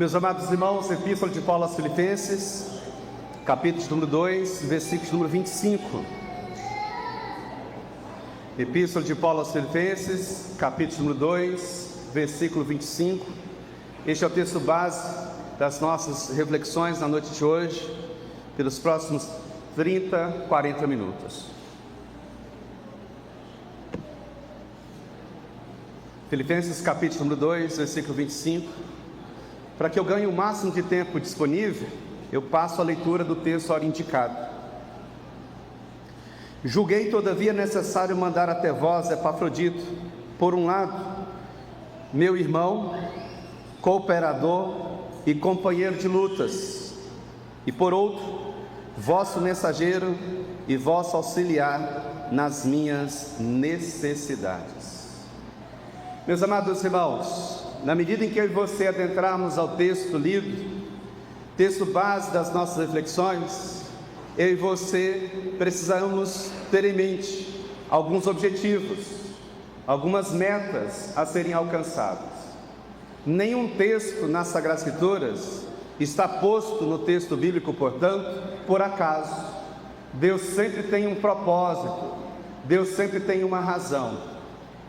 Meus amados irmãos, Epístola de Paulo aos Filipenses, capítulo número 2, versículo número 25. Epístola de Paulo aos Filipenses, capítulo número 2, versículo 25. Este é o texto base das nossas reflexões na noite de hoje, pelos próximos 30, 40 minutos. Filipenses capítulo número 2, versículo 25. Para que eu ganhe o máximo de tempo disponível, eu passo a leitura do texto ora indicado. Julguei todavia necessário mandar até vós Epafrodito, por um lado, meu irmão, cooperador e companheiro de lutas, e por outro, vosso mensageiro e vosso auxiliar nas minhas necessidades. Meus amados irmãos, na medida em que eu e você adentrarmos ao texto lido, texto base das nossas reflexões, eu e você precisamos ter em mente alguns objetivos, algumas metas a serem alcançadas. Nenhum texto nas Sagradas Escrituras está posto no texto bíblico, portanto, por acaso. Deus sempre tem um propósito, Deus sempre tem uma razão.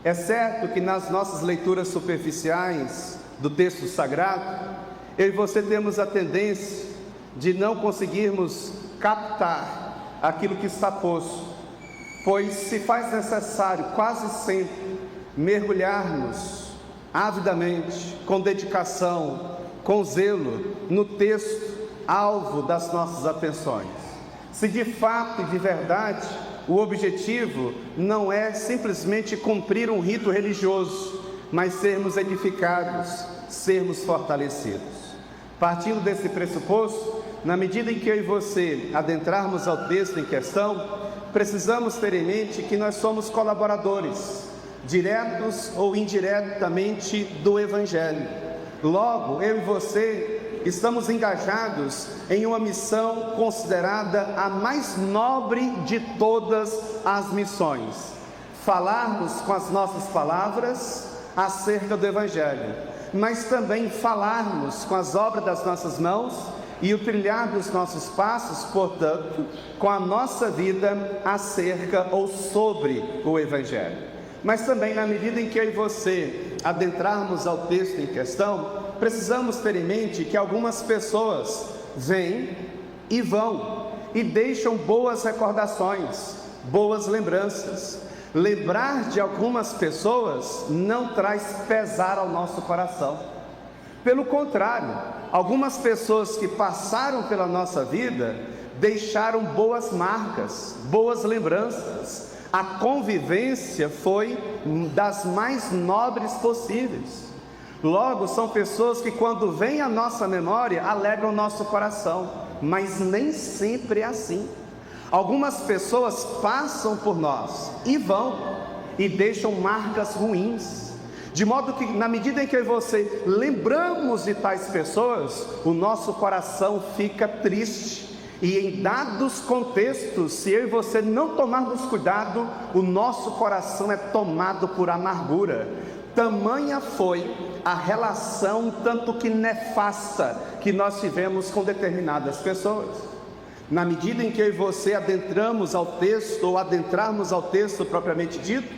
É certo que nas nossas leituras superficiais do texto sagrado, eu e você temos a tendência de não conseguirmos captar aquilo que está posto, pois se faz necessário quase sempre mergulharmos avidamente, com dedicação, com zelo, no texto alvo das nossas atenções. Se de fato e de verdade o objetivo não é simplesmente cumprir um rito religioso, mas sermos edificados, sermos fortalecidos. Partindo desse pressuposto, na medida em que eu e você adentrarmos ao texto em questão, precisamos ter em mente que nós somos colaboradores, diretos ou indiretamente, do Evangelho. Logo, eu e você estamos engajados em uma missão considerada a mais nobre de todas as missões: falarmos com as nossas palavras acerca do Evangelho, mas também falarmos com as obras das nossas mãos e o trilhar dos nossos passos, portanto, com a nossa vida acerca ou sobre o Evangelho. Mas também, na medida em que eu e você adentrarmos ao texto em questão, precisamos ter em mente que algumas pessoas vêm e vão e deixam boas recordações, boas lembranças. Lembrar de algumas pessoas não traz pesar ao nosso coração. Pelo contrário, algumas pessoas que passaram pela nossa vida deixaram boas marcas, boas lembranças. A convivência foi das mais nobres possíveis. Logo, são pessoas que, quando vêm à nossa memória, alegram o nosso coração, mas nem sempre é assim. Algumas pessoas passam por nós e vão, e deixam marcas ruins, de modo que, na medida em que eu e você lembramos de tais pessoas, o nosso coração fica triste. E em dados contextos, se eu e você não tomarmos cuidado, o nosso coração é tomado por amargura. Tamanha foi a relação, tanto que nefasta, que nós tivemos com determinadas pessoas. Na medida em que eu e você adentramos ao texto, ou adentrarmos ao texto propriamente dito,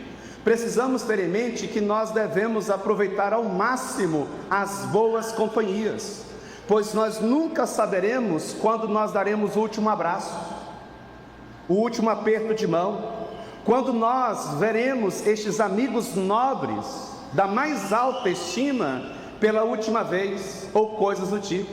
precisamos ter em mente que nós devemos aproveitar ao máximo as boas companhias, pois nós nunca saberemos quando nós daremos o último abraço, o último aperto de mão, quando nós veremos estes amigos nobres, da mais alta estima, pela última vez, ou coisas do tipo.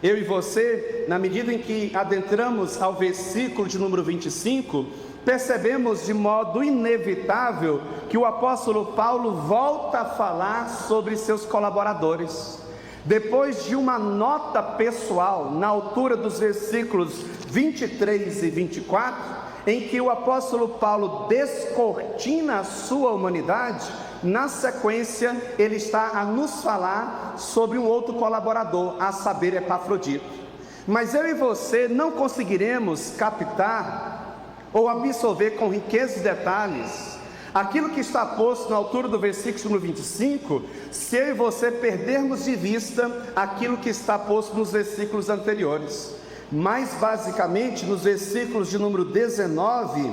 Eu e você, na medida em que adentramos ao versículo de número 25, percebemos de modo inevitável que o apóstolo Paulo volta a falar sobre seus colaboradores. Depois de uma nota pessoal, na altura dos versículos 23 e 24, em que o apóstolo Paulo descortina a sua humanidade, na sequência ele está a nos falar sobre um outro colaborador, a saber, Epafrodito. Mas eu e você não conseguiremos captar ou absorver com riqueza de detalhes Aquilo que está posto na altura do versículo 25, se eu e você perdermos de vista aquilo que está posto nos versículos anteriores. Mais basicamente, nos versículos de número 19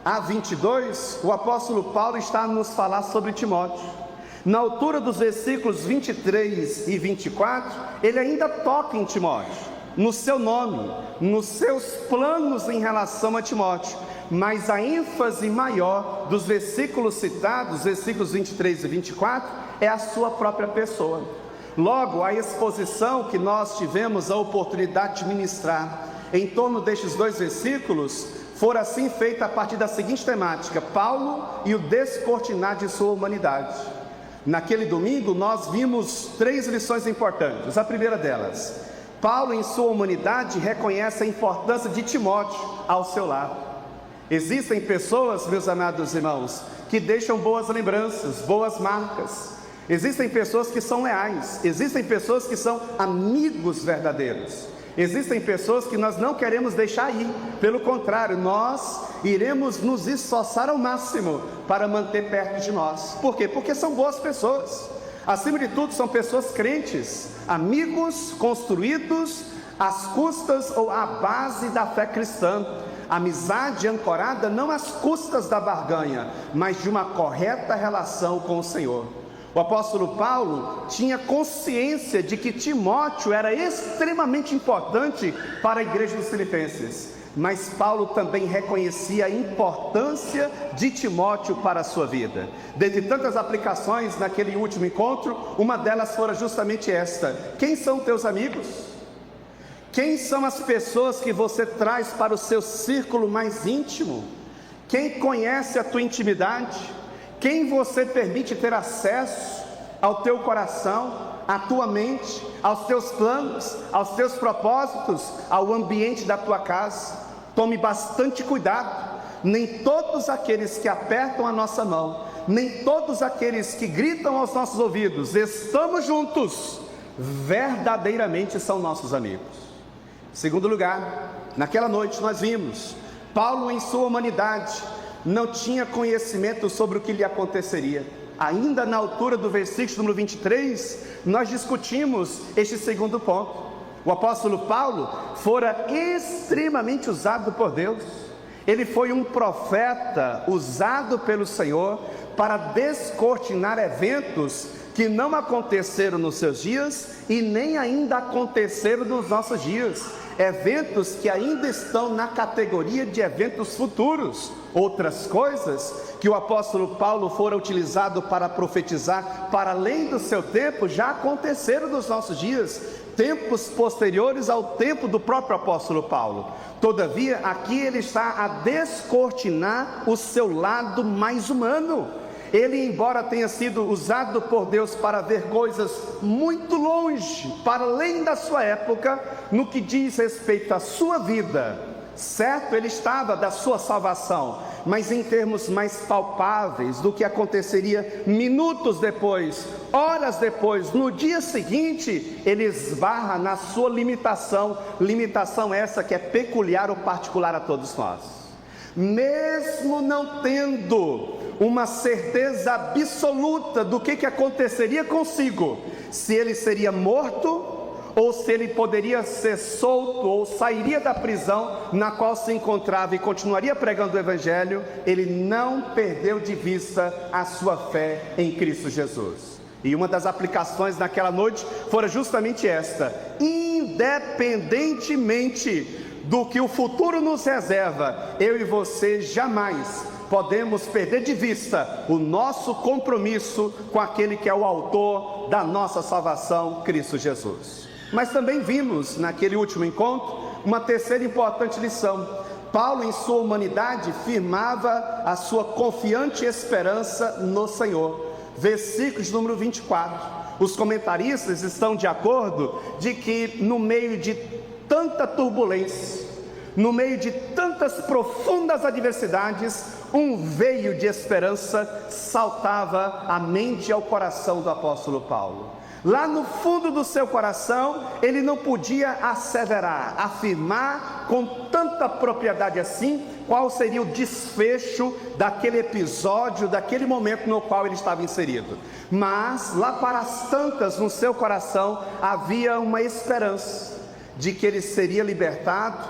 a 22, o apóstolo Paulo está a nos falar sobre Timóteo. Na altura dos versículos 23 e 24, ele ainda toca em Timóteo, no seu nome, nos seus planos em relação a Timóteo. Mas a ênfase maior dos versículos citados, versículos 23 e 24, é a sua própria pessoa. Logo, a exposição que nós tivemos a oportunidade de ministrar em torno destes dois versículos, for assim feita a partir da seguinte temática: Paulo e o descortinar de sua humanidade. Naquele domingo nós vimos 3 lições importantes. A primeira delas: Paulo em sua humanidade reconhece a importância de Timóteo ao seu lado. Existem pessoas, meus amados irmãos, que deixam boas lembranças, boas marcas. Existem pessoas que são leais, existem pessoas que são amigos verdadeiros. Existem pessoas que nós não queremos deixar ir, pelo contrário, nós iremos nos esforçar ao máximo para manter perto de nós. Por quê? Porque são boas pessoas. Acima de tudo, são pessoas crentes, amigos construídos às custas ou à base da fé cristã. Amizade ancorada não às custas da barganha, mas de uma correta relação com o Senhor. O apóstolo Paulo tinha consciência de que Timóteo era extremamente importante para a igreja dos Filipenses, mas Paulo também reconhecia a importância de Timóteo para a sua vida. Dentre tantas aplicações naquele último encontro, uma delas fora justamente esta: quem são teus amigos? Quem são as pessoas que você traz para o seu círculo mais íntimo? Quem conhece a tua intimidade? Quem você permite ter acesso ao teu coração, à tua mente, aos teus planos, aos teus propósitos, ao ambiente da tua casa? Tome bastante cuidado. Nem todos aqueles que apertam a nossa mão, nem todos aqueles que gritam aos nossos ouvidos, estamos juntos, verdadeiramente são nossos amigos. Segundo lugar, naquela noite nós vimos, Paulo em sua humanidade não tinha conhecimento sobre o que lhe aconteceria. Ainda na altura do versículo número 23, nós discutimos este segundo ponto. O apóstolo Paulo fora extremamente usado por Deus. Ele foi um profeta usado pelo Senhor para descortinar eventos que não aconteceram nos seus dias e nem ainda aconteceram nos nossos dias. Eventos que ainda estão na categoria de eventos futuros. Outras coisas que o apóstolo Paulo fora utilizado para profetizar para além do seu tempo já aconteceram nos nossos dias, tempos posteriores ao tempo do próprio apóstolo Paulo. Todavia, aqui ele está a descortinar o seu lado mais humano. Ele, embora tenha sido usado por Deus para ver coisas muito longe, para além da sua época, no que diz respeito à sua vida, certo, ele estava da sua salvação, mas em termos mais palpáveis do que aconteceria minutos depois, horas depois, no dia seguinte, ele esbarra na sua limitação essa que é peculiar ou particular a todos nós. Mesmo não tendo uma certeza absoluta do que aconteceria consigo, se ele seria morto, ou se ele poderia ser solto, ou sairia da prisão na qual se encontrava e continuaria pregando o Evangelho, ele não perdeu de vista a sua fé em Cristo Jesus. E uma das aplicações naquela noite fora justamente esta: independentemente do que o futuro nos reserva, eu e você jamais podemos perder de vista o nosso compromisso com aquele que é o autor da nossa salvação, Cristo Jesus. Mas também vimos naquele último encontro uma terceira importante lição. Paulo em sua humanidade firmava a sua confiante esperança no Senhor. Versículos número 24. Os comentaristas estão de acordo de que no meio de tanta turbulência, no meio de tantas profundas adversidades, um veio de esperança saltava à mente e ao coração do apóstolo Paulo. Lá no fundo do seu coração, ele não podia asseverar, afirmar com tanta propriedade assim, qual seria o desfecho daquele episódio, daquele momento no qual ele estava inserido. Mas, lá para as tantas, no seu coração, havia uma esperança de que ele seria libertado,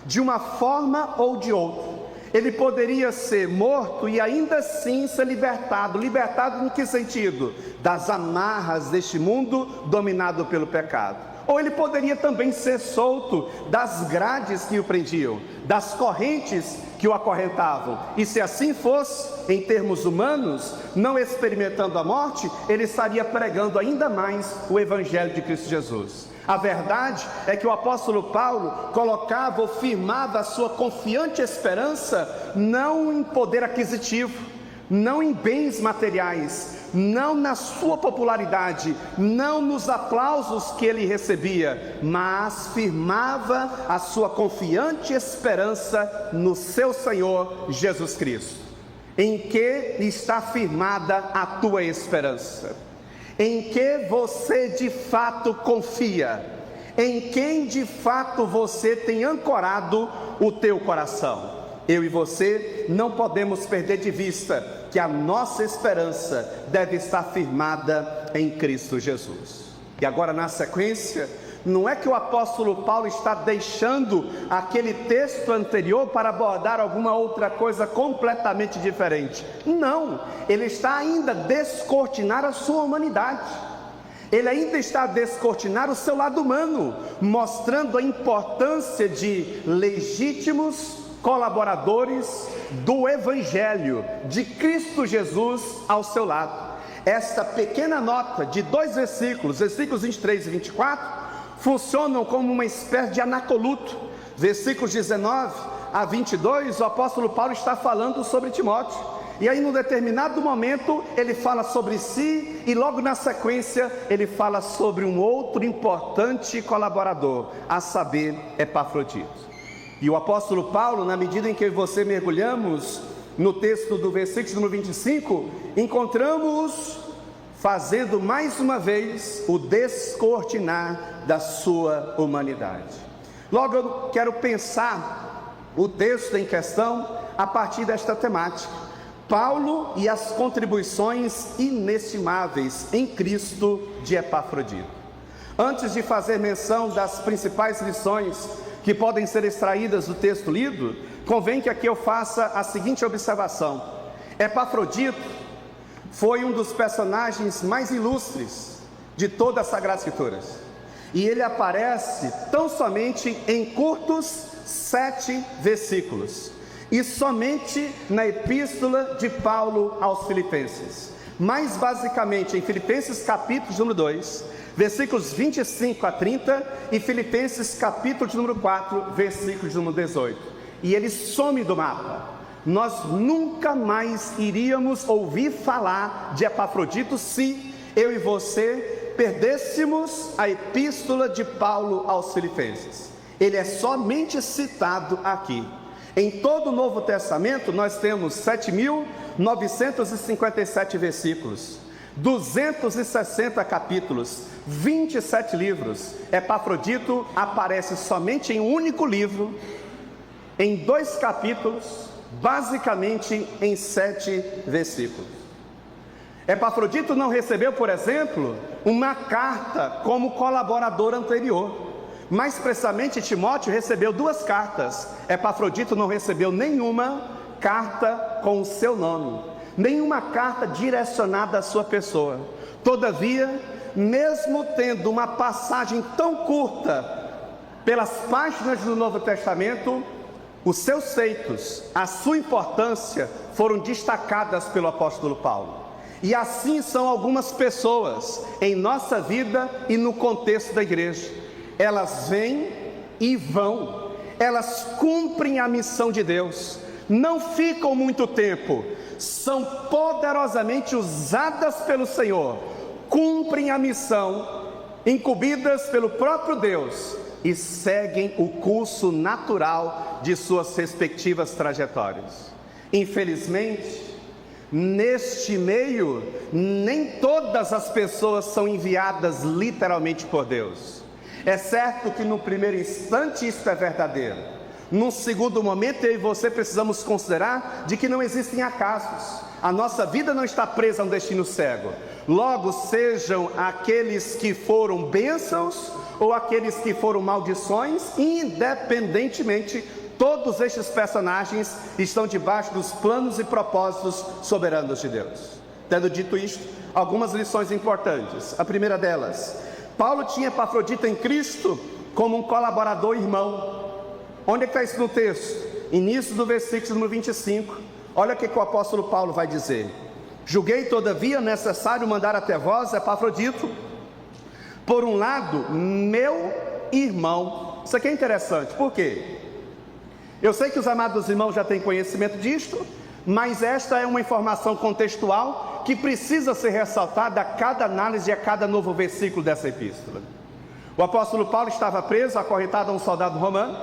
de uma forma ou de outra. Ele poderia ser morto e ainda assim ser libertado. Libertado em que sentido? Das amarras deste mundo dominado pelo pecado. Ou ele poderia também ser solto das grades que o prendiam, das correntes que o acorrentavam. E se assim fosse, em termos humanos, não experimentando a morte, ele estaria pregando ainda mais o Evangelho de Cristo Jesus. A verdade é que o apóstolo Paulo colocava ou firmava a sua confiante esperança não em poder aquisitivo, não em bens materiais, não na sua popularidade, não nos aplausos que ele recebia, mas firmava a sua confiante esperança no seu Senhor Jesus Cristo. Em que está firmada a tua esperança? Em que você de fato confia? Em quem de fato você tem ancorado o teu coração? Eu e você não podemos perder de vista que a nossa esperança deve estar firmada em Cristo Jesus. E agora, na sequência, não é que o apóstolo Paulo está deixando aquele texto anterior para abordar alguma outra coisa completamente diferente. Não, ele está ainda a descortinar a sua humanidade. Ele ainda está a descortinar o seu lado humano, mostrando a importância de legítimos colaboradores do Evangelho de Cristo Jesus ao seu lado. Esta pequena nota de 2 versículos, versículos 23 e 24, funcionam como uma espécie de anacoluto. Versículos 19 a 22, o apóstolo Paulo está falando sobre Timóteo. E aí, num determinado momento, ele fala sobre si, e logo na sequência, ele fala sobre um outro importante colaborador, a saber, Epafrodito. E o apóstolo Paulo, na medida em que você mergulhamos no texto do versículo número 25, encontramos fazendo mais uma vez o descortinar da sua humanidade. Logo eu quero pensar o texto em questão a partir desta temática: Paulo e as contribuições inestimáveis em Cristo de Epafrodito. Antes de fazer menção das principais lições que podem ser extraídas do texto lido, convém que aqui eu faça a seguinte observação: Epafrodito foi um dos personagens mais ilustres de todas as Sagradas Escrituras, e ele aparece tão somente em curtos 7 versículos, e somente na epístola de Paulo aos Filipenses, mais basicamente em Filipenses capítulo número 2, versículos 25 a 30, e Filipenses capítulo de número 4, versículo de número 18, e ele some do mapa. Nós nunca mais iríamos ouvir falar de Epafrodito se eu e você perdêssemos a epístola de Paulo aos Filipenses. Ele é somente citado aqui. Em todo o Novo Testamento nós temos 7.957 versículos, 260 capítulos, 27 livros. Epafrodito aparece somente em um único livro, em 2 capítulos, basicamente em 7 versículos. Epafrodito não recebeu, por exemplo, uma carta como colaborador anterior. Mais precisamente, Timóteo recebeu 2 cartas. Epafrodito não recebeu nenhuma carta com o seu nome, nenhuma carta direcionada à sua pessoa. Todavia, mesmo tendo uma passagem tão curta pelas páginas do Novo Testamento, os seus feitos, a sua importância foram destacadas pelo apóstolo Paulo. E assim são algumas pessoas em nossa vida e no contexto da igreja. Elas vêm e vão, elas cumprem a missão de Deus, não ficam muito tempo, são poderosamente usadas pelo Senhor, cumprem a missão, incumbidas pelo próprio Deus, e seguem o curso natural de suas respectivas trajetórias. Infelizmente, Neste meio, nem todas as pessoas são enviadas literalmente por Deus. É certo que no primeiro instante isso é verdadeiro. Num segundo momento, eu e você precisamos considerar de que não existem acasos. A nossa vida não está presa a um destino cego. Logo, sejam aqueles que foram bênçãos ou aqueles que foram maldições, independentemente, todos estes personagens estão debaixo dos planos e propósitos soberanos de Deus. Tendo dito isto, algumas lições importantes. A primeira delas, Paulo tinha Epafrodito em Cristo como um colaborador irmão. Onde é que está isso no texto? Início do versículo número 25. Olha o que o apóstolo Paulo vai dizer: julguei todavia necessário mandar até vós Epafrodito, por um lado, meu irmão. Isso aqui é interessante, por quê? Eu sei que os amados irmãos já têm conhecimento disto, mas esta é uma informação contextual que precisa ser ressaltada a cada análise e a cada novo versículo dessa epístola. O apóstolo Paulo estava preso, acorrentado a um soldado romano.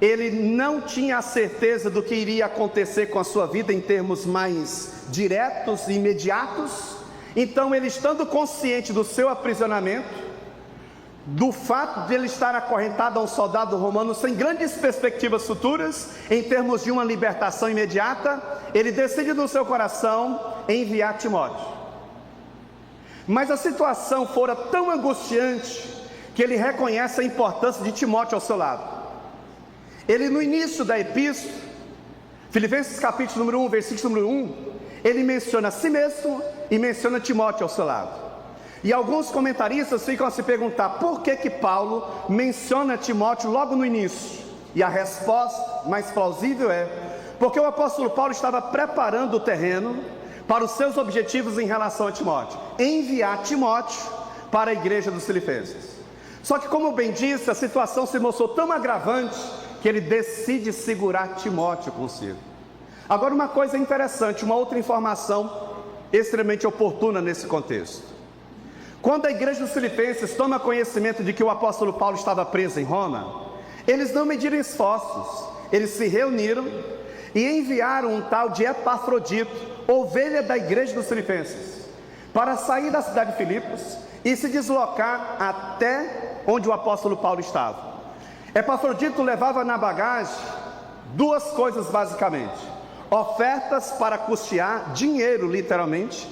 Ele não tinha a certeza do que iria acontecer com a sua vida em termos mais diretos e imediatos. Então, ele, estando consciente do seu aprisionamento, do fato de ele estar acorrentado a um soldado romano sem grandes perspectivas futuras, em termos de uma libertação imediata, ele decide no seu coração enviar Timóteo. Mas a situação fora tão angustiante que ele reconhece a importância de Timóteo ao seu lado. Ele, no início da epístola, Filipenses capítulo número 1, versículo número 1, ele menciona a si mesmo e menciona Timóteo ao seu lado. E alguns comentaristas ficam a se perguntar por que Paulo menciona Timóteo logo no início. E a resposta mais plausível é porque o apóstolo Paulo estava preparando o terreno para os seus objetivos em relação a Timóteo: enviar Timóteo para a igreja dos Filipenses. Só que, como bem disse, a situação se mostrou tão agravante que ele decide segurar Timóteo consigo. Agora, uma coisa interessante, uma outra informação extremamente oportuna nesse contexto. Quando a igreja dos Filipenses toma conhecimento de que o apóstolo Paulo estava preso em Roma, eles não mediram esforços, eles se reuniram e enviaram um tal de Epafrodito, ovelha da igreja dos Filipenses, para sair da cidade de Filipos e se deslocar até onde o apóstolo Paulo estava. Epafrodito levava na bagagem duas coisas basicamente: ofertas para custear, dinheiro literalmente,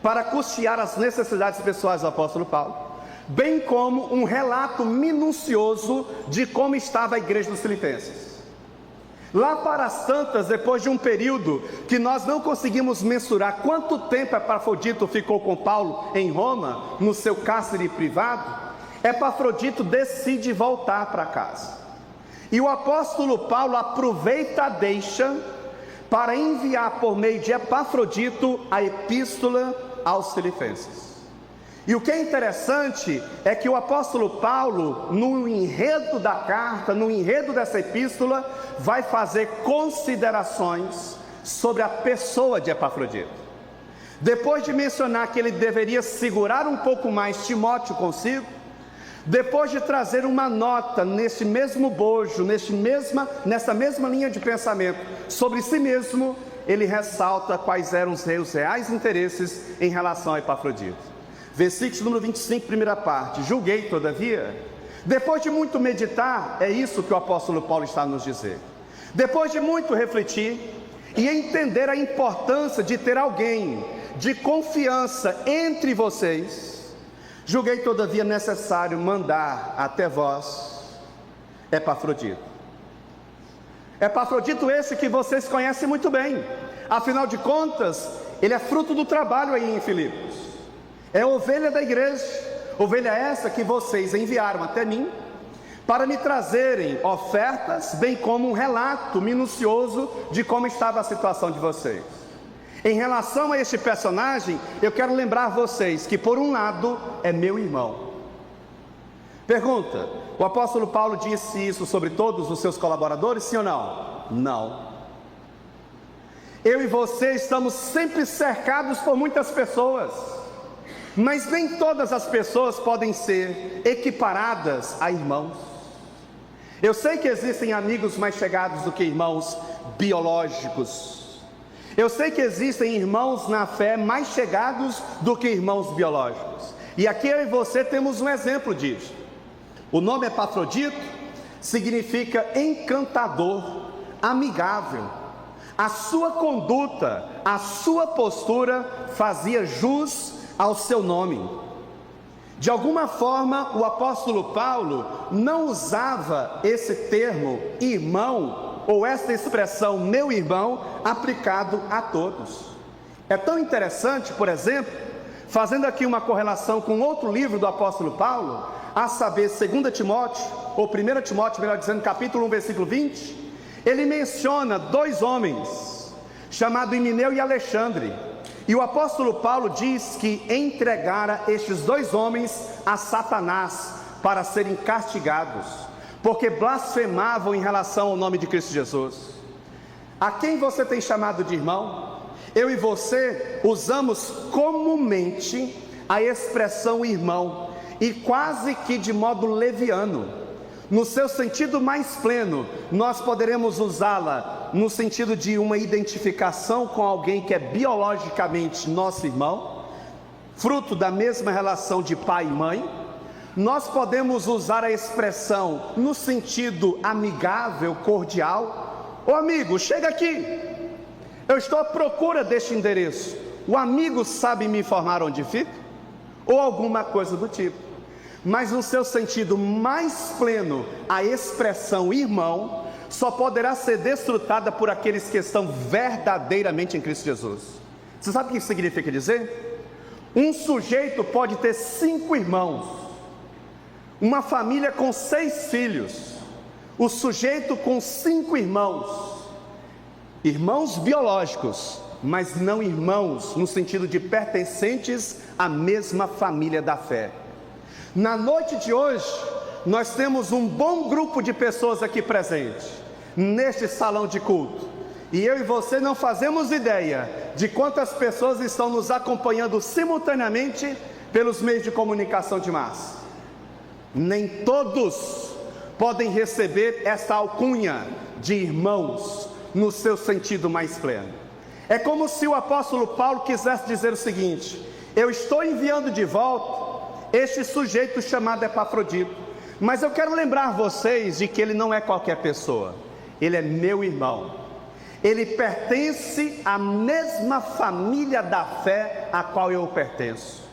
para custear as necessidades pessoais do apóstolo Paulo, bem como um relato minucioso de como estava a igreja dos Filipenses. Lá para as tantas, depois de um período que nós não conseguimos mensurar quanto tempo Epafrodito ficou com Paulo em Roma, no seu cárcere privado, Epafrodito decide voltar para casa. E o apóstolo Paulo aproveita a deixa para enviar por meio de Epafrodito a epístola aos Filipenses. E o que é interessante é que o apóstolo Paulo, no enredo da carta, no enredo dessa epístola, vai fazer considerações sobre a pessoa de Epafrodito. Depois de mencionar que ele deveria segurar um pouco mais Timóteo consigo, depois de trazer uma nota nesse mesmo bojo, nessa mesma linha de pensamento sobre si mesmo, ele ressalta quais eram os seus reais interesses em relação a Epafrodito. Versículo número 25, primeira parte: julguei todavia. Depois de muito meditar, é isso que o apóstolo Paulo está a nos dizer. Depois de muito refletir e entender a importância de ter alguém de confiança entre vocês, julguei todavia necessário mandar até vós Epafrodito. Epafrodito esse que vocês conhecem muito bem. Afinal de contas, ele é fruto do trabalho aí em Filipos. É ovelha da igreja, ovelha essa que vocês enviaram até mim para me trazerem ofertas, bem como um relato minucioso de como estava a situação de vocês. Em relação a este personagem, eu quero lembrar vocês que, por um lado, é meu irmão. Pergunta: o apóstolo Paulo disse isso sobre todos os seus colaboradores, sim ou não? Não. Eu e você estamos sempre cercados por muitas pessoas, mas nem todas as pessoas podem ser equiparadas a irmãos. Eu sei que existem amigos mais chegados do que irmãos biológicos. Eu sei que existem irmãos na fé mais chegados do que irmãos biológicos. E aqui eu e você temos um exemplo disso. O nome Epafrodito significa encantador, amigável. A sua conduta, a sua postura fazia jus ao seu nome. De alguma forma, o apóstolo Paulo não usava esse termo irmão, ou essa expressão meu irmão, aplicado a todos. É tão interessante, por exemplo, fazendo aqui uma correlação com outro livro do apóstolo Paulo, a saber, 2 Timóteo, ou 1 Timóteo, melhor dizendo, capítulo 1, versículo 20, ele menciona dois homens, chamados Himeneu e Alexandre, e o apóstolo Paulo diz que entregara estes dois homens a Satanás para serem castigados, porque blasfemavam em relação ao nome de Cristo Jesus. A quem você tem chamado de irmão? Eu e você usamos comumente a expressão irmão, e quase que de modo leviano. No seu sentido mais pleno, nós poderemos usá-la no sentido de uma identificação com alguém que é biologicamente nosso irmão, fruto da mesma relação de pai e mãe. Nós podemos usar a expressão no sentido amigável, cordial. Ô amigo, chega aqui, eu estou à procura deste endereço, o amigo sabe me informar onde fica? Ou alguma coisa do tipo. Mas no seu sentido mais pleno, a expressão irmão só poderá ser desfrutada por aqueles que estão verdadeiramente em Cristo Jesus. Você sabe o que isso significa dizer? Um sujeito pode ter 5 irmãos, uma família com 6 filhos, o sujeito com 5 irmãos, irmãos biológicos, mas não irmãos no sentido de pertencentes à mesma família da fé. Na noite de hoje, nós temos um bom grupo de pessoas aqui presentes, neste salão de culto, e eu e você não fazemos ideia de quantas pessoas estão nos acompanhando simultaneamente pelos meios de comunicação de massa. Nem todos podem receber essa alcunha de irmãos no seu sentido mais pleno. É como se o apóstolo Paulo quisesse dizer o seguinte: eu estou enviando de volta este sujeito chamado Epafrodito, mas eu quero lembrar vocês de que ele não é qualquer pessoa, ele é meu irmão, ele pertence à mesma família da fé a qual eu pertenço.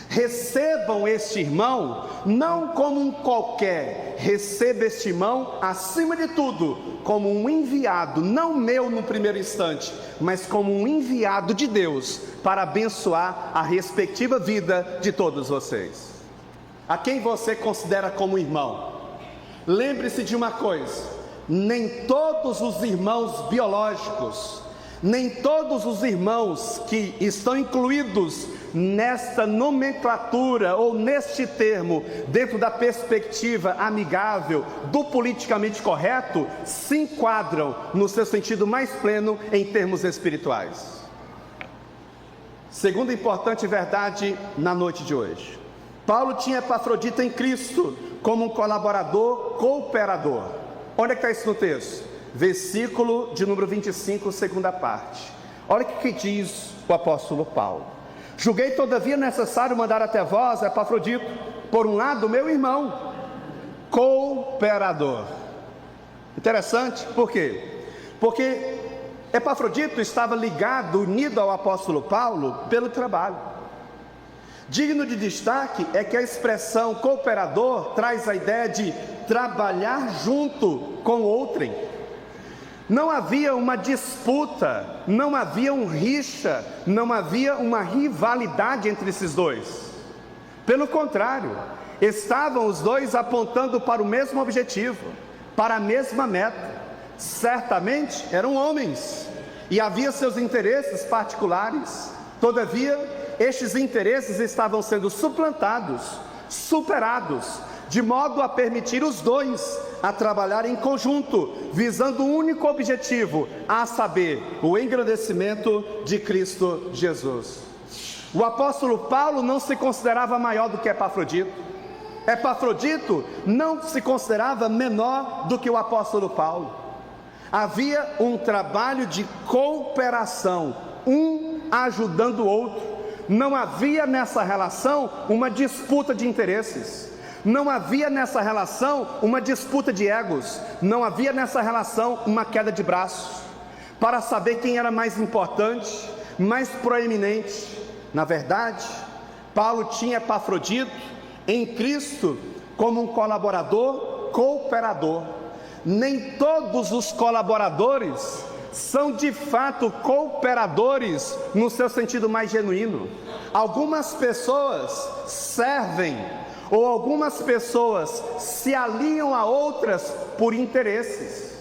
Recebam este irmão não como um qualquer, receba este irmão acima de tudo como um enviado, não meu no primeiro instante, mas como um enviado de Deus para abençoar a respectiva vida de todos vocês. A quem você considera como irmão? Lembre-se de uma coisa: nem todos os irmãos biológicos, nem todos os irmãos que estão incluídos nesta nomenclatura ou neste termo, dentro da perspectiva amigável do politicamente correto, se enquadram no seu sentido mais pleno em termos espirituais. Segunda importante verdade na noite de hoje: Paulo tinha Epafrodito em Cristo como um colaborador, cooperador. Onde é que está isso no texto? Versículo de número 25, segunda parte. Olha o que diz o apóstolo Paulo: julguei todavia necessário mandar até vós Epafrodito, por um lado meu irmão, cooperador. Interessante, por quê? Porque Epafrodito estava ligado, unido ao apóstolo Paulo pelo trabalho. Digno de destaque é que a expressão cooperador traz a ideia de trabalhar junto com outrem. Não havia uma disputa, não havia um rixa, não havia uma rivalidade entre esses dois. Pelo contrário, estavam os dois apontando para o mesmo objetivo, para a mesma meta. Certamente eram homens e havia seus interesses particulares. Todavia, estes interesses estavam sendo suplantados, superados, de modo a permitir os dois a trabalhar em conjunto, visando um único objetivo, a saber, o engrandecimento de Cristo Jesus. O apóstolo Paulo não se considerava maior do que Epafrodito. Epafrodito não se considerava menor do que o apóstolo Paulo. Havia um trabalho de cooperação, um ajudando o outro. Não havia nessa relação uma disputa de interesses. Não havia nessa relação uma disputa de egos. Não havia nessa relação uma queda de braços para saber quem era mais importante, mais proeminente. Na verdade, Paulo tinha Epafrodito em Cristo como um colaborador, cooperador. Nem todos os colaboradores são de fato cooperadores no seu sentido mais genuíno. Algumas pessoas servem, ou algumas pessoas se aliam a outras por interesses,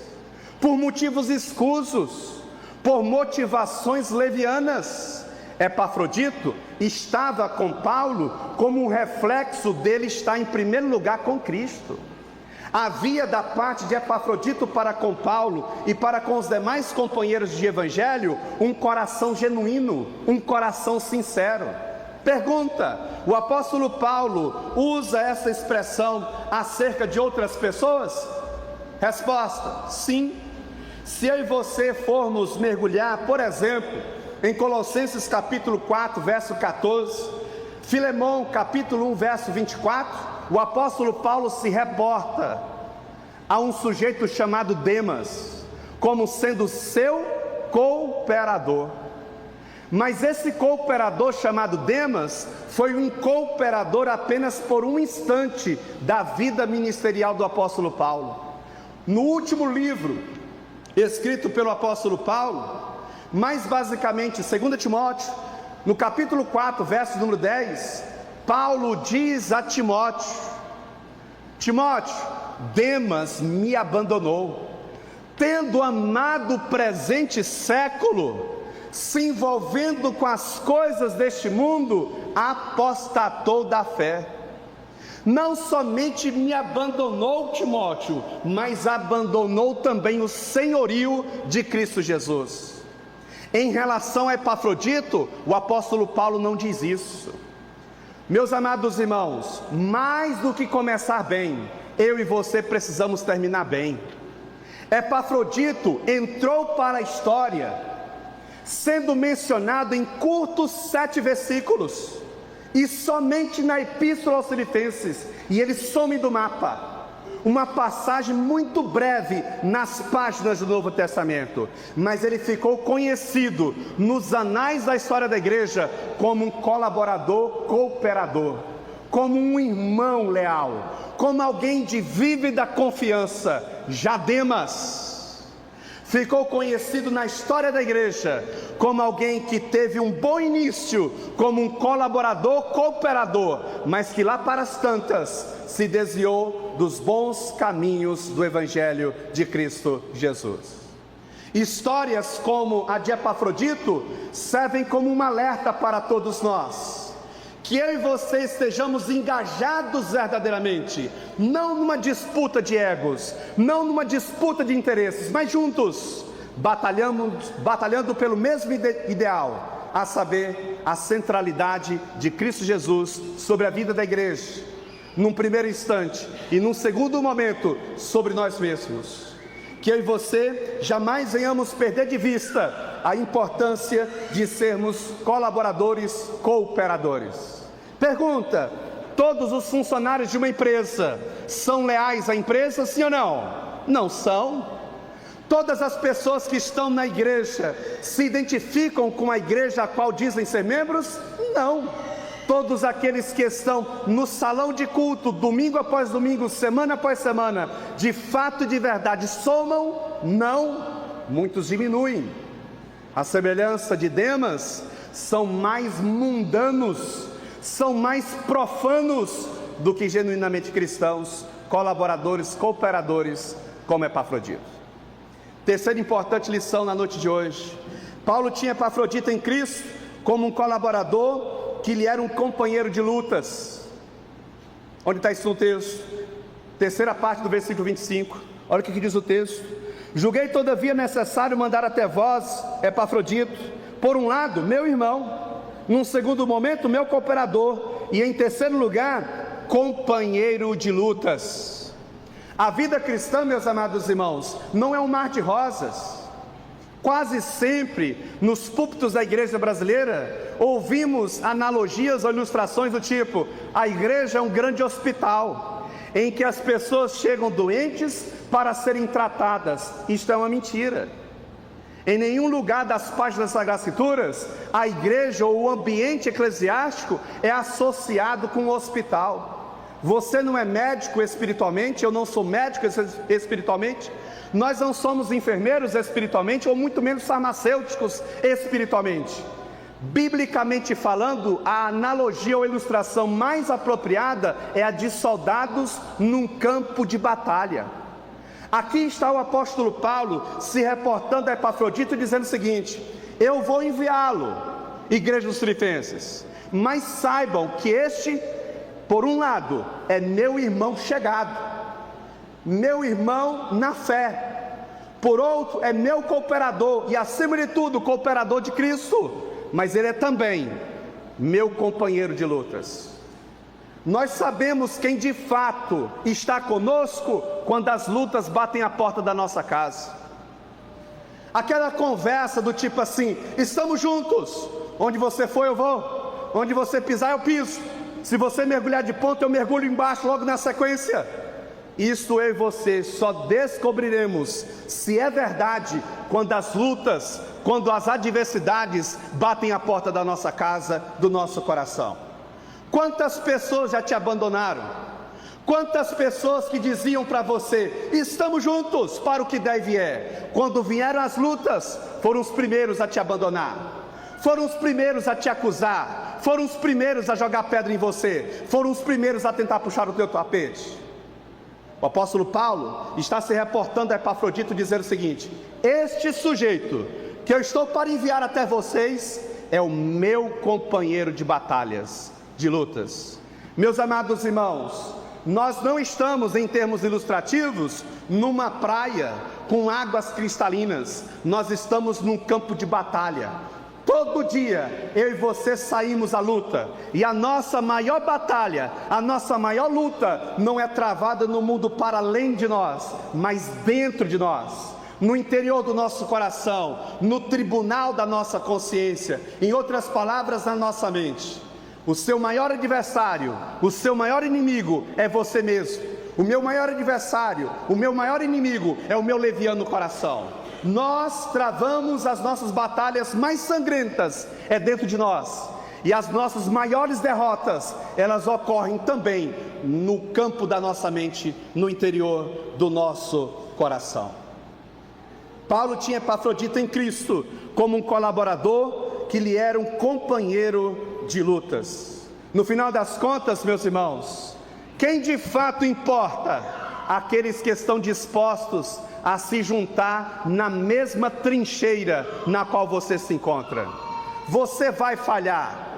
por motivos escusos, por motivações levianas. Epafrodito estava com Paulo como um reflexo dele estar em primeiro lugar com Cristo. Havia da parte de Epafrodito para com Paulo e para com os demais companheiros de evangelho um coração genuíno, um coração sincero. Pergunta: o apóstolo Paulo usa essa expressão acerca de outras pessoas? Resposta: sim. Se eu e você formos mergulhar, por exemplo, em Colossenses capítulo 4, verso 14, Filemão capítulo 1, verso 24, o apóstolo Paulo se reporta a um sujeito chamado Demas, como sendo seu cooperador. Mas esse cooperador chamado Demas foi um cooperador apenas por um instante da vida ministerial do apóstolo Paulo. No último livro escrito pelo apóstolo Paulo, mais basicamente 2 Timóteo, no capítulo 4, verso número 10, Paulo diz a Timóteo: Timóteo, Demas me abandonou, tendo amado o presente século, se envolvendo com as coisas deste mundo, apostatou da fé. Não somente me abandonou, Timóteo, mas abandonou também o senhorio de Cristo Jesus. Em relação a Epafrodito, o apóstolo Paulo não diz isso. Meus amados irmãos, mais do que começar bem, eu e você precisamos terminar bem. Epafrodito entrou para a história, sendo mencionado em curtos 7 versículos, e somente na Epístola aos Filipenses, e ele some do mapa. Uma passagem muito breve nas páginas do Novo Testamento, mas ele ficou conhecido nos anais da história da igreja como um colaborador, cooperador, como um irmão leal, como alguém de vívida confiança. Já Demas ficou conhecido na história da igreja como alguém que teve um bom início como um colaborador, cooperador, mas que lá para as tantas se desviou dos bons caminhos do Evangelho de Cristo Jesus. Histórias como a de Epafrodito servem como um alerta para todos nós, que eu e você estejamos engajados verdadeiramente, não numa disputa de egos, não numa disputa de interesses, mas juntos, batalhando pelo mesmo ideal, a saber, a centralidade de Cristo Jesus sobre a vida da igreja, num primeiro instante, e num segundo momento, sobre nós mesmos. Que eu e você jamais venhamos perder de vista a importância de sermos colaboradores, cooperadores. Pergunta: todos os funcionários de uma empresa são leais à empresa, sim ou não? Não são. Todas as pessoas que estão na igreja se identificam com a igreja a qual dizem ser membros? Não. Todos aqueles que estão no salão de culto, domingo após domingo, semana após semana, de fato e de verdade somam? Não. Muitos diminuem. A semelhança de Demas, são mais mundanos, são mais profanos do que genuinamente cristãos, colaboradores, cooperadores, como Epafrodito. Terceira importante lição na noite de hoje: Paulo tinha Epafrodito em Cristo como um colaborador que lhe era um companheiro de lutas. Onde está isso no texto? Terceira parte do versículo 25, olha o que diz o texto: julguei todavia necessário mandar até vós Epafrodito, por um lado meu irmão, num segundo momento meu cooperador, e em terceiro lugar companheiro de lutas. A vida cristã, meus amados irmãos, não é um mar de rosas. Quase sempre, nos púlpitos da igreja brasileira, ouvimos analogias ou ilustrações do tipo: a igreja é um grande hospital, em que as pessoas chegam doentes para serem tratadas. Isto é uma mentira. Em nenhum lugar das páginas das Sagradas Escrituras, a igreja ou o ambiente eclesiástico é associado com o hospital. Você não é médico espiritualmente, eu não sou médico espiritualmente, nós não somos enfermeiros espiritualmente, ou muito menos farmacêuticos espiritualmente. Biblicamente falando, a analogia ou ilustração mais apropriada é a de soldados num campo de batalha. Aqui está o apóstolo Paulo se reportando a Epafrodito, dizendo o seguinte: eu vou enviá-lo, igreja dos Filipenses, mas saibam que este, por um lado, é meu irmão chegado, meu irmão na fé, por outro, é meu cooperador, e acima de tudo, cooperador de Cristo, mas ele é também meu companheiro de lutas. Nós sabemos quem de fato está conosco quando as lutas batem a porta da nossa casa. Aquela conversa do tipo assim: estamos juntos, onde você for eu vou, onde você pisar eu piso, se você mergulhar de ponta eu mergulho embaixo logo na sequência. Isso eu e você só descobriremos se é verdade quando as lutas, quando as adversidades batem a porta da nossa casa, do nosso coração. Quantas pessoas já te abandonaram? Quantas pessoas que diziam para você: estamos juntos para o que der e vier, quando vieram as lutas, foram os primeiros a te abandonar, foram os primeiros a te acusar, foram os primeiros a jogar pedra em você, foram os primeiros a tentar puxar o teu tapete. O apóstolo Paulo está se reportando a Epafrodito, dizendo o seguinte: este sujeito que eu estou para enviar até vocês é o meu companheiro de batalhas, de lutas. Meus amados irmãos, nós não estamos, em termos ilustrativos, numa praia com águas cristalinas, nós estamos num campo de batalha. Todo dia eu e você saímos à luta, e a nossa maior batalha, a nossa maior luta não é travada no mundo para além de nós, mas dentro de nós, no interior do nosso coração, no tribunal da nossa consciência, em outras palavras, na nossa mente. O seu maior adversário, o seu maior inimigo é você mesmo. O meu maior adversário, o meu maior inimigo é o meu leviano coração. Nós travamos as nossas batalhas mais sangrentas dentro de nós, e as nossas maiores derrotas, elas ocorrem também no campo da nossa mente, no interior do nosso coração. Paulo tinha Epafrodito em Cristo como um colaborador que lhe era um companheiro de lutas. No final das contas, meus irmãos, quem de fato importa? Aqueles que estão dispostos a se juntar na mesma trincheira na qual você se encontra. Você vai falhar,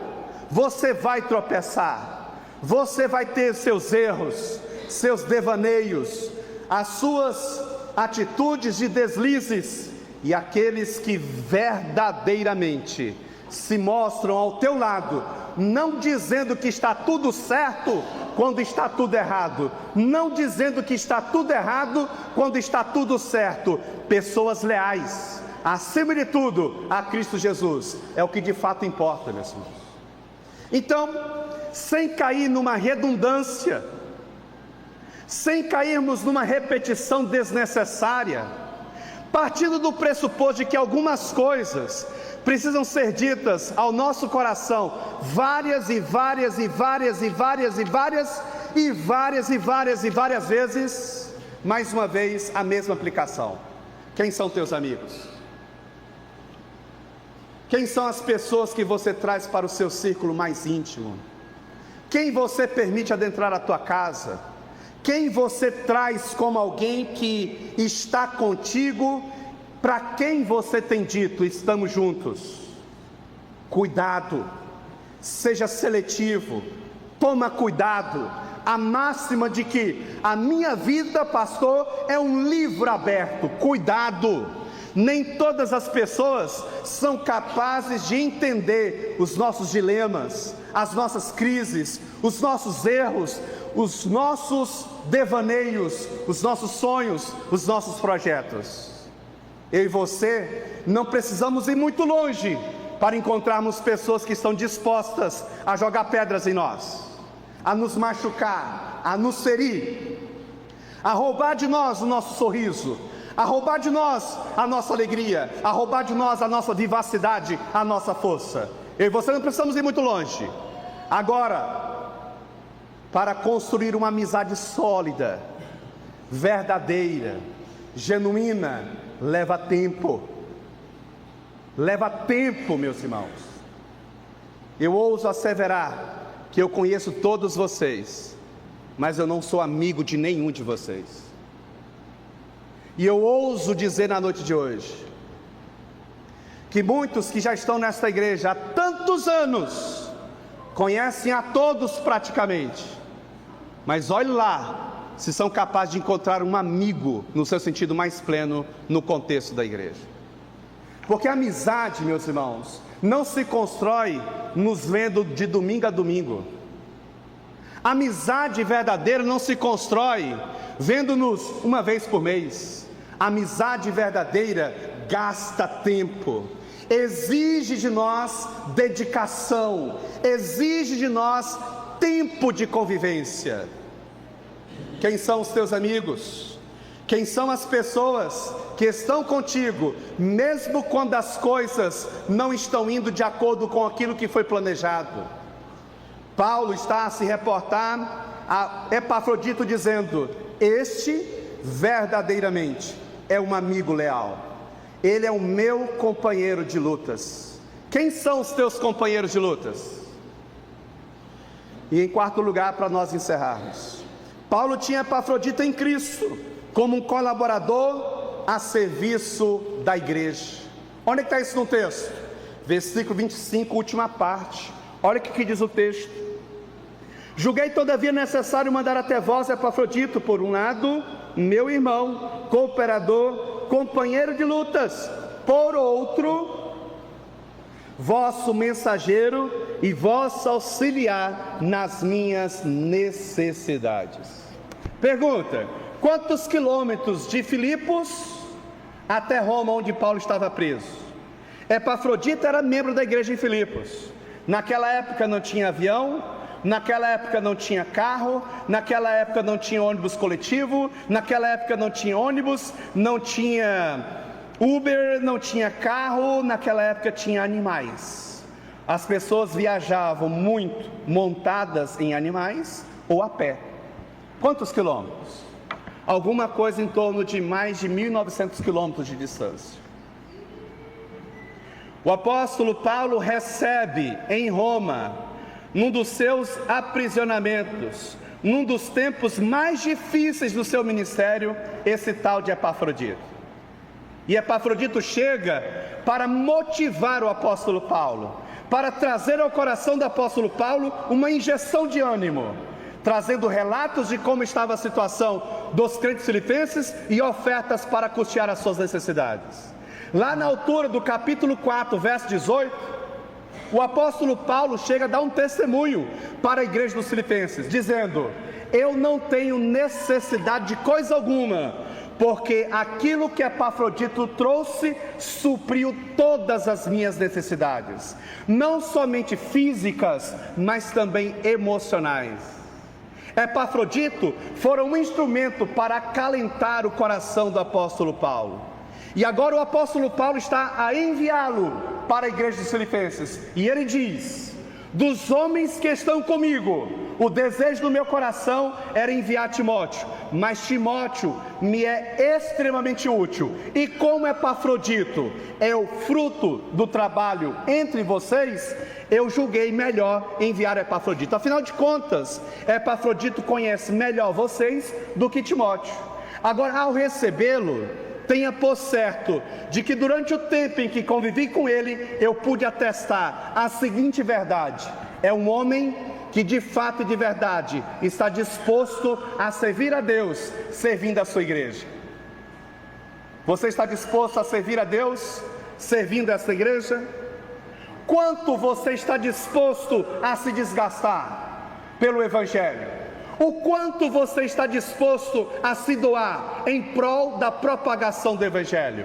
você vai tropeçar, você vai ter seus erros, seus devaneios, as suas atitudes de deslizes, e aqueles que verdadeiramente se mostram ao teu lado, não dizendo que está tudo certo quando está tudo errado, não dizendo que está tudo errado quando está tudo certo. Pessoas leais, acima de tudo, a Cristo Jesus, é o que de fato importa, meus irmãos. Então, sem cair numa redundância, sem cairmos numa repetição desnecessária, partindo do pressuposto de que algumas coisas precisam ser ditas ao nosso coração várias vezes, mais uma vez a mesma aplicação. Quem são teus amigos? Quem são as pessoas que você traz para o seu círculo mais íntimo? Quem você permite adentrar a tua casa? Quem você traz como alguém que está contigo, para quem você tem dito: estamos juntos? Cuidado, seja seletivo, toma cuidado. A máxima de que a minha vida, pastor, é um livro aberto. Cuidado, nem todas as pessoas são capazes de entender os nossos dilemas, as nossas crises, os nossos erros, os nossos devaneios, os nossos sonhos, os nossos projetos. Eu e você não precisamos ir muito longe para encontrarmos pessoas que estão dispostas a jogar pedras em nós, a nos machucar, a nos ferir, a roubar de nós o nosso sorriso, a roubar de nós a nossa alegria, a roubar de nós a nossa vivacidade, a nossa força. Eu e você não precisamos ir muito longe. Agora, para construir uma amizade sólida, verdadeira, genuína, leva tempo. Leva tempo, meus irmãos. Eu ouso asseverar que eu conheço todos vocês, mas eu não sou amigo de nenhum de vocês. E eu ouso dizer na noite de hoje, que muitos que já estão nesta igreja há tantos anos, conhecem a todos praticamente, mas olhe lá, se são capazes de encontrar um amigo, no seu sentido mais pleno, no contexto da igreja. Porque a amizade, meus irmãos, não se constrói nos vendo de domingo a domingo. A amizade verdadeira não se constrói vendo-nos uma vez por mês. A amizade verdadeira gasta tempo, exige de nós dedicação, exige de nós tempo de convivência. Quem são os teus amigos? Quem são as pessoas que estão contigo, mesmo quando as coisas não estão indo de acordo com aquilo que foi planejado? Paulo está a se reportar a Epafrodito dizendo: este verdadeiramente é um amigo leal, ele é o meu companheiro de lutas. Quem são os teus companheiros de lutas? E em quarto lugar, para nós encerrarmos, Paulo tinha Epafrodito em Cristo como um colaborador a serviço da igreja. Onde é que está isso no texto? Versículo 25, última parte. Olha o que diz o texto: julguei todavia necessário mandar até vós Epafrodito, por um lado, meu irmão, cooperador, companheiro de lutas, por outro, vosso mensageiro e vosso auxiliar nas minhas necessidades. Pergunta: quantos quilômetros de Filipos até Roma, onde Paulo estava preso? Epafrodito era membro da igreja em Filipos. Naquela época não tinha avião, naquela época não tinha carro, naquela época não tinha ônibus coletivo, naquela época não tinha ônibus, não tinha Uber, não tinha carro, naquela época tinha animais. As pessoas viajavam muito montadas em animais ou a pé. Quantos quilômetros? Alguma coisa em torno de mais de 1.900 quilômetros de distância. O apóstolo Paulo recebe em Roma, num dos seus aprisionamentos, num dos tempos mais difíceis do seu ministério, esse tal de Epafrodito. E Epafrodito chega para motivar o apóstolo Paulo, para trazer ao coração do apóstolo Paulo uma injeção de ânimo, trazendo relatos de como estava a situação dos crentes filipenses e ofertas para custear as suas necessidades. Lá na altura do capítulo 4, verso 18, o apóstolo Paulo chega a dar um testemunho para a igreja dos filipenses, dizendo: eu não tenho necessidade de coisa alguma, porque aquilo que Epafrodito trouxe supriu todas as minhas necessidades, não somente físicas, mas também emocionais. Epafrodito fora um instrumento para acalentar o coração do apóstolo Paulo. E agora o apóstolo Paulo está a enviá-lo para a igreja dos Filipenses. E ele diz: dos homens que estão comigo, o desejo do meu coração era enviar Timóteo, mas Timóteo me é extremamente útil. E como Epafrodito é o fruto do trabalho entre vocês, eu julguei melhor enviar Epafrodito. Afinal de contas, Epafrodito conhece melhor vocês do que Timóteo. Agora, ao recebê-lo, tenha por certo de que durante o tempo em que convivi com ele, eu pude atestar a seguinte verdade: é um homem que de fato e de verdade está disposto a servir a Deus, servindo a sua igreja. Você está disposto a servir a Deus, servindo essa igreja? Quanto você está disposto a se desgastar pelo Evangelho? O quanto você está disposto a se doar em prol da propagação do Evangelho?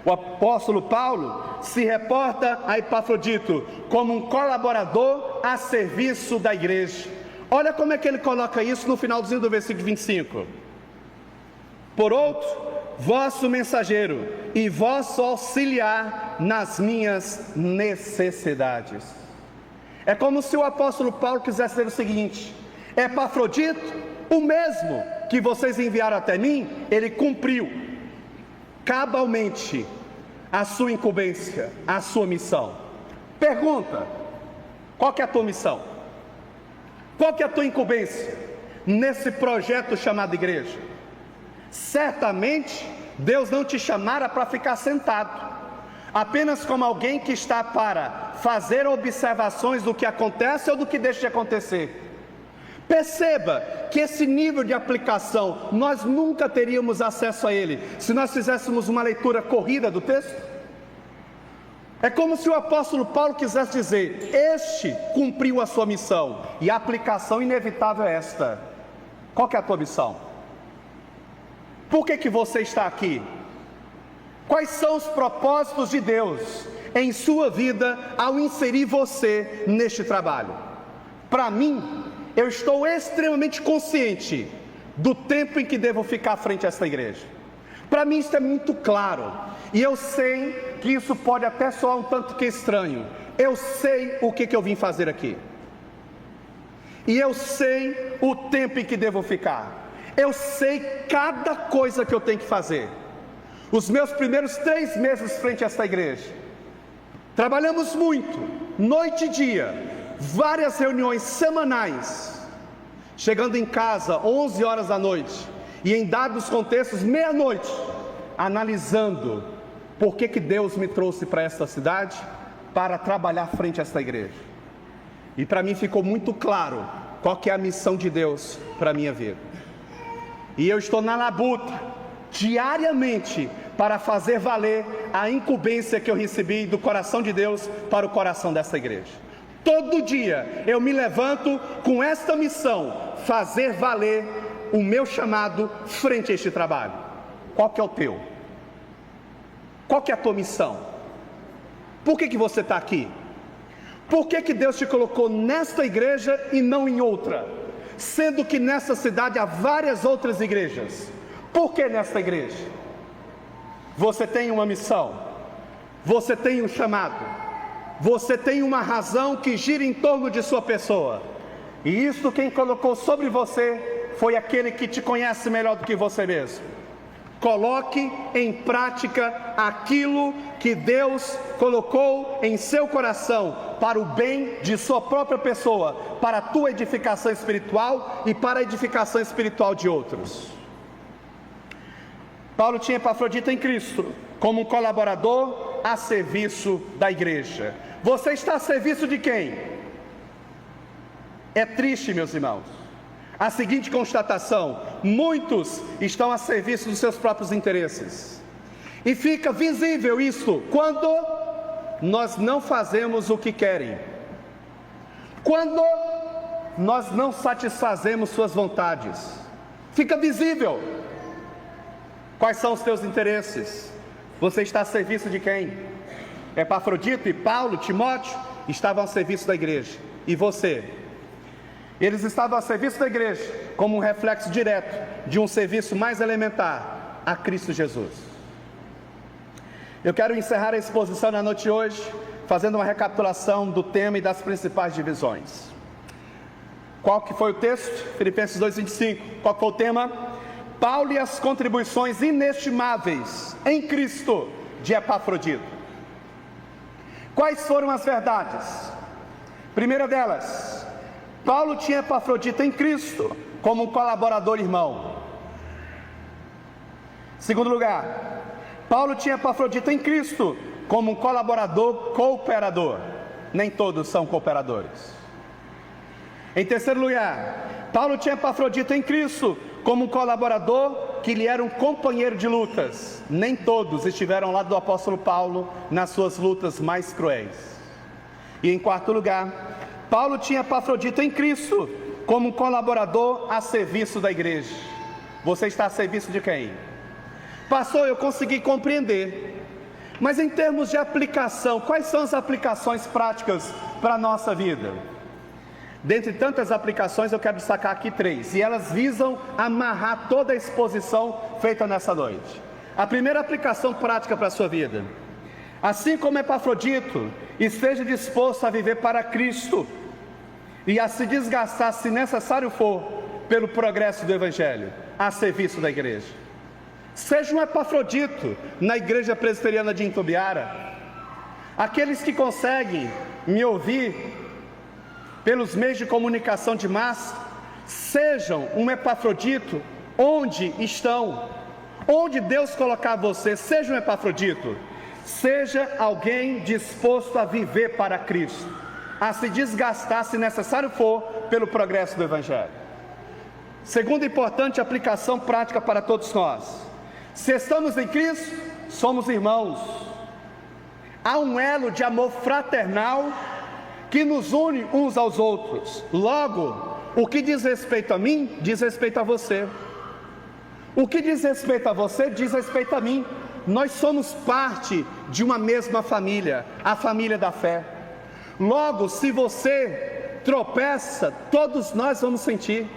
O apóstolo Paulo se reporta a Epafrodito como um colaborador a serviço da igreja. Olha como é que ele coloca isso no finalzinho do versículo 25. Por outro, vosso mensageiro e vosso auxiliar nas minhas necessidades. É como se o apóstolo Paulo quisesse dizer o seguinte: Epafrodito, o mesmo que vocês enviaram até mim, ele cumpriu cabalmente a sua incumbência, a sua missão. Pergunta: qual que é a tua missão? Qual que é a tua incumbência nesse projeto chamado igreja? Certamente Deus não te chamara para ficar sentado, apenas como alguém que está para fazer observações do que acontece ou do que deixa de acontecer. Perceba que esse nível de aplicação, nós nunca teríamos acesso a ele, se nós fizéssemos uma leitura corrida do texto. É como se o apóstolo Paulo quisesse dizer: este cumpriu a sua missão, e a aplicação inevitável é esta. Qual que é a tua missão? Por que você está aqui? Quais são os propósitos de Deus em sua vida ao inserir você neste trabalho? Para mim, eu estou extremamente consciente do tempo em que devo ficar à frente desta igreja. Para mim isso é muito claro, e eu sei que isso pode até soar um tanto que estranho. Eu sei o que eu vim fazer aqui, e eu sei o tempo em que devo ficar. Eu sei cada coisa que eu tenho que fazer. Os meus primeiros 3 meses frente a esta igreja, trabalhamos muito, noite e dia, várias reuniões semanais, chegando em casa 11 horas da noite, e em dados contextos, meia-noite, analisando por que Deus me trouxe para esta cidade, para trabalhar frente a esta igreja. E para mim ficou muito claro qual que é a missão de Deus para a minha vida. E eu estou na labuta, diariamente, para fazer valer a incumbência que eu recebi do coração de Deus para o coração dessa igreja. Todo dia eu me levanto com esta missão: fazer valer o meu chamado frente a este trabalho. Qual que é o teu? Qual que é a tua missão? Por que você está aqui? Por que Deus te colocou nesta igreja e não em outra? Sendo que nessa cidade há várias outras igrejas. Por que nesta igreja? Você tem uma missão, você tem um chamado, você tem uma razão que gira em torno de sua pessoa. E isso quem colocou sobre você foi aquele que te conhece melhor do que você mesmo. Coloque em prática aquilo que Deus colocou em seu coração para o bem de sua própria pessoa, para a tua edificação espiritual e para a edificação espiritual de outros. Paulo tinha Epafrodito em Cristo como um colaborador a serviço da igreja. Você está a serviço de quem? É triste, meus irmãos, a seguinte constatação: muitos estão a serviço dos seus próprios interesses. E fica visível isso quando nós não fazemos o que querem, quando nós não satisfazemos suas vontades. Fica visível. Quais são os teus interesses? Você está a serviço de quem? Epafrodito e Paulo, Timóteo estavam a serviço da igreja. E você? Eles estavam a serviço da igreja como um reflexo direto de um serviço mais elementar a Cristo Jesus. Eu quero encerrar a exposição na noite de hoje fazendo uma recapitulação do tema e das principais divisões. Qual que foi o texto? Filipenses 2:25. Qual foi o tema? Paulo e as contribuições inestimáveis em Cristo de Epafrodito. Quais foram as verdades? Primeira delas, Paulo tinha Epafrodito em Cristo como um colaborador irmão. Segundo lugar, Paulo tinha Epafrodito em Cristo como um colaborador cooperador. Nem todos são cooperadores. Em terceiro lugar, Paulo tinha Epafrodito em Cristo como um colaborador que lhe era um companheiro de lutas. Nem todos estiveram ao lado do apóstolo Paulo nas suas lutas mais cruéis. E em quarto lugar, Paulo tinha Epafrodito em Cristo como um colaborador a serviço da igreja. Você está a serviço de quem? Pastor, eu consegui compreender, mas em termos de aplicação, quais são as aplicações práticas para a nossa vida? Dentre tantas aplicações, eu quero destacar aqui 3, e elas visam amarrar toda a exposição feita nessa noite. A primeira aplicação prática para a sua vida: assim como Epafrodito, esteja disposto a viver para Cristo e a se desgastar, se necessário for, pelo progresso do Evangelho, a serviço da igreja. Seja um Epafrodito na igreja presbiteriana de Itumbiara. Aqueles que conseguem me ouvir pelos meios de comunicação de massa, sejam um Epafrodito onde estão, onde Deus colocar você. Seja um Epafrodito, seja alguém disposto a viver para Cristo, a se desgastar, se necessário for, pelo progresso do Evangelho. Segunda importante aplicação prática para todos nós: se estamos em Cristo, somos irmãos. Há um elo de amor fraternal que nos une uns aos outros. Logo, o que diz respeito a mim, diz respeito a você. O que diz respeito a você, diz respeito a mim. Nós somos parte de uma mesma família, a família da fé. Logo, se você tropeça, todos nós vamos sentir.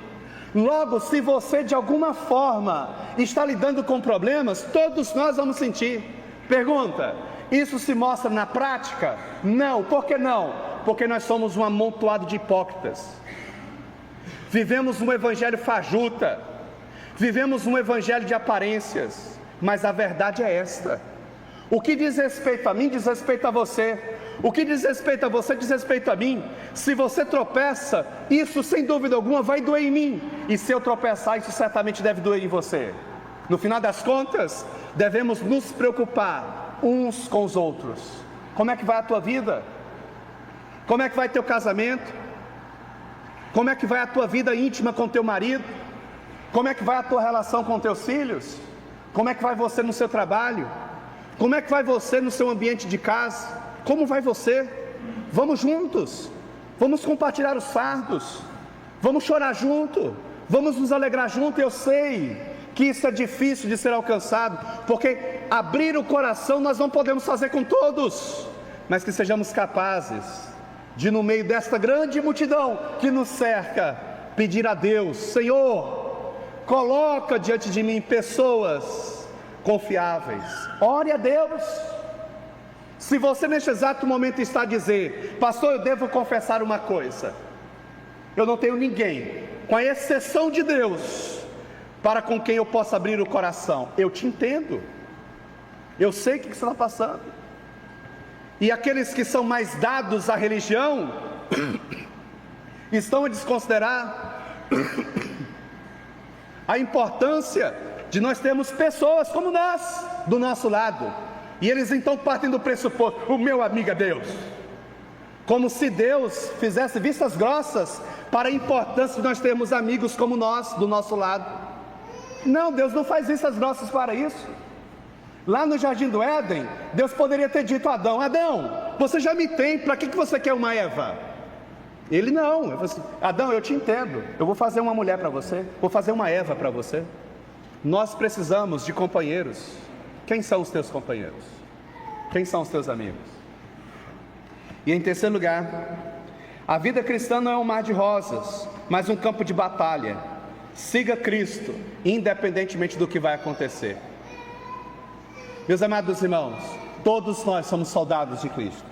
Logo, se você de alguma forma está lidando com problemas, todos nós vamos sentir. Pergunta: isso se mostra na prática? Não. Por que não? Porque nós somos um amontoado de hipócritas. Vivemos um evangelho fajuta, vivemos um evangelho de aparências, mas a verdade é esta: o que diz respeito a mim, diz respeito a você. O que diz respeito a você, diz respeito a mim. Se você tropeça, isso sem dúvida alguma vai doer em mim, e se eu tropeçar, isso certamente deve doer em você. No final das contas, devemos nos preocupar uns com os outros. Como é que vai a tua vida? Como é que vai teu casamento? Como é que vai a tua vida íntima com teu marido? Como é que vai a tua relação com teus filhos? Como é que vai você no seu trabalho? Como é que vai você no seu ambiente de casa? Como vai você? Vamos juntos, vamos compartilhar os fardos, vamos chorar junto, vamos nos alegrar junto. Eu sei que isso é difícil de ser alcançado, porque abrir o coração nós não podemos fazer com todos, mas que sejamos capazes de, no meio desta grande multidão que nos cerca, pedir a Deus: Senhor, coloca diante de mim pessoas confiáveis. Ore a Deus. Se você neste exato momento está a dizer: pastor, eu devo confessar uma coisa, eu não tenho ninguém, com a exceção de Deus, para com quem eu possa abrir o coração. Eu te entendo, eu sei o que você está passando. E aqueles que são mais dados à religião estão a desconsiderar a importância de nós termos pessoas como nós do nosso lado, e eles então partem do pressuposto: o meu amigo é Deus, como se Deus fizesse vistas grossas para a importância de nós termos amigos como nós do nosso lado. Não, Deus não faz vistas grossas para isso. Lá no Jardim do Éden, Deus poderia ter dito a Adão: Adão, você já me tem, para que você quer uma Eva? Ele não, eu falei assim: Adão, eu te entendo, eu vou fazer uma mulher para você, vou fazer uma Eva para você. Nós precisamos de companheiros. Quem são os teus companheiros? Quem são os teus amigos? E em terceiro lugar, a vida cristã não é um mar de rosas, mas um campo de batalha. Siga Cristo, independentemente do que vai acontecer. Meus amados irmãos, todos nós somos soldados de Cristo.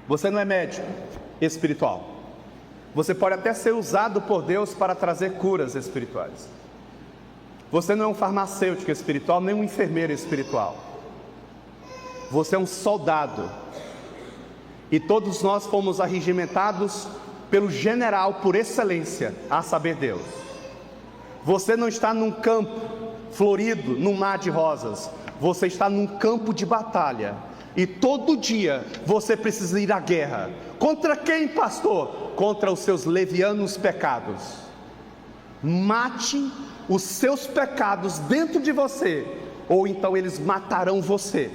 Você não é médico espiritual. Você pode até ser usado por Deus para trazer curas espirituais. Você não é um farmacêutico espiritual, nem um enfermeiro espiritual. Você é um soldado. E todos nós fomos arregimentados pelo general por excelência, a saber, Deus. Você não está num campo florido, num mar de rosas. Você está num campo de batalha. E todo dia você precisa ir à guerra. Contra quem, pastor? Contra os seus levianos pecados. Mate os seus pecados dentro de você, ou então eles matarão você.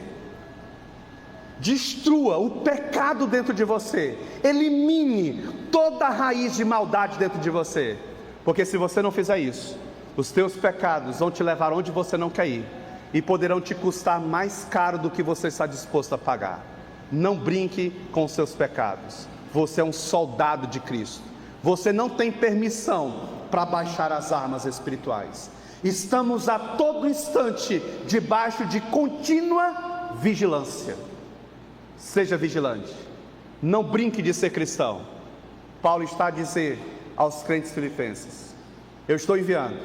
destrua o pecado dentro de você, elimine toda a raiz de maldade dentro de você, porque se você não fizer isso, os teus pecados vão te levar onde você não quer ir, e poderão te custar mais caro do que você está disposto a pagar. Não brinque com os seus pecados, você é um soldado de Cristo, você não tem permissão para baixar as armas espirituais. Estamos a todo instante debaixo de contínua vigilância. Seja vigilante, não brinque de ser cristão. Paulo está a dizer aos crentes filipenses: eu estou enviando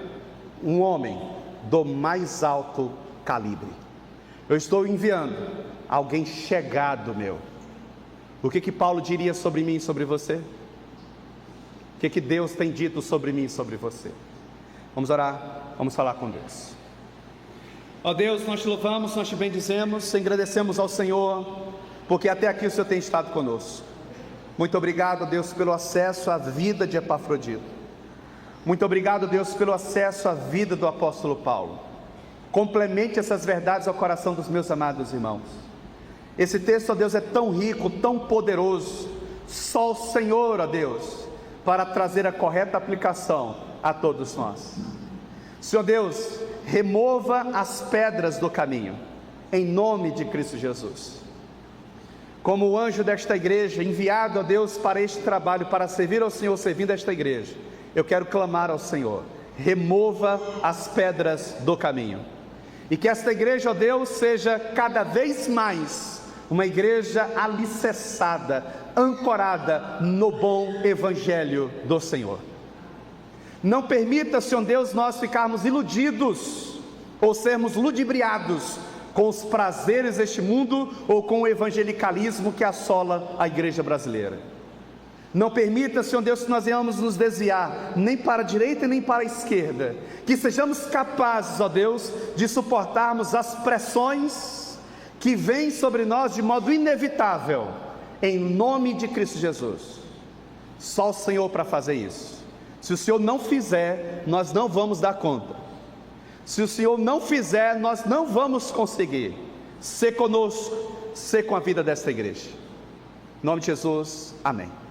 um homem do mais alto calibre, eu estou enviando alguém chegado meu. O que Paulo diria sobre mim e sobre você? O que Deus tem dito sobre mim e sobre você? Vamos orar, vamos falar com Deus. Ó Deus, nós te louvamos, nós te bendizemos, agradecemos ao Senhor, porque até aqui o Senhor tem estado conosco. Muito obrigado, Deus, pelo acesso à vida de Epafrodito. Muito obrigado, Deus, pelo acesso à vida do apóstolo Paulo. Complemente essas verdades ao coração dos meus amados irmãos. Esse texto, ó Deus, é tão rico, tão poderoso. Só o Senhor, ó Deus, para trazer a correta aplicação a todos nós. Senhor Deus, remova as pedras do caminho, em nome de Cristo Jesus. Como o anjo desta igreja, enviado a Deus para este trabalho, para servir ao Senhor, servindo esta igreja, eu quero clamar ao Senhor: remova as pedras do caminho, e que esta igreja, ó Deus, seja cada vez mais uma igreja alicerçada, ancorada no bom evangelho do Senhor. Não permita, Senhor Deus, nós ficarmos iludidos ou sermos ludibriados com os prazeres deste mundo ou com o evangelicalismo que assola a igreja brasileira. Não permita, Senhor Deus, que nós venhamos nos desviar nem para a direita nem para a esquerda, que sejamos capazes, ó Deus, de suportarmos as pressões que vêm sobre nós de modo inevitável, em nome de Cristo Jesus. Só o Senhor para fazer isso. Se o Senhor não fizer, nós não vamos dar conta. Se o Senhor não fizer, nós não vamos conseguir. Ser conosco, ser com a vida desta igreja. Em nome de Jesus, amém.